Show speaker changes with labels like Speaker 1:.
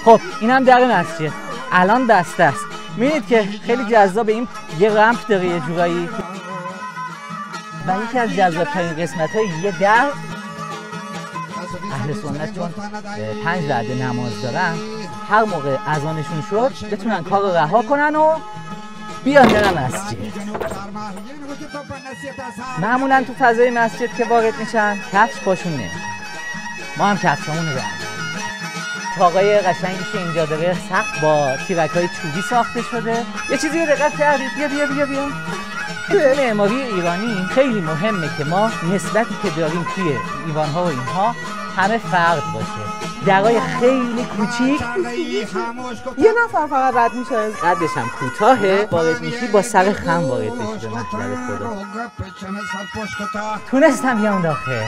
Speaker 1: خب اینم در مسجد الان بسته است. می‌بینید که خیلی جذاب، این یه رمپ داره یه جورایی و یکی از جذاب‌ترین قسمت‌های یه در اهل سنت چون 5 وعده نماز دارن، هر موقع اذانشون شد بتونن کار رو رها کنن و بیان در مسجد. معمولا تو فضای مسجد که وارد میشن کفش پاشون نمیاد، ما هم کفشامون رو برمی‌داریم. تاقای قشنگی که اینجا داره سقف با تیرک‌های چوبی ساخته شده. یه چیزی رو دقت کردید؟ بیا تو معماری ایرانی خیلی مهمه که ما نسبتی که داریم توی ایوان‌ها و اینها همه فرد باشه. درای خیلی کوچیک
Speaker 2: یه نفر فقط رد میشه،
Speaker 1: قدش هم کوتاهه، وارد میشی با سر خم وارد بشی به محضر خدا. تونستم بیام داخل.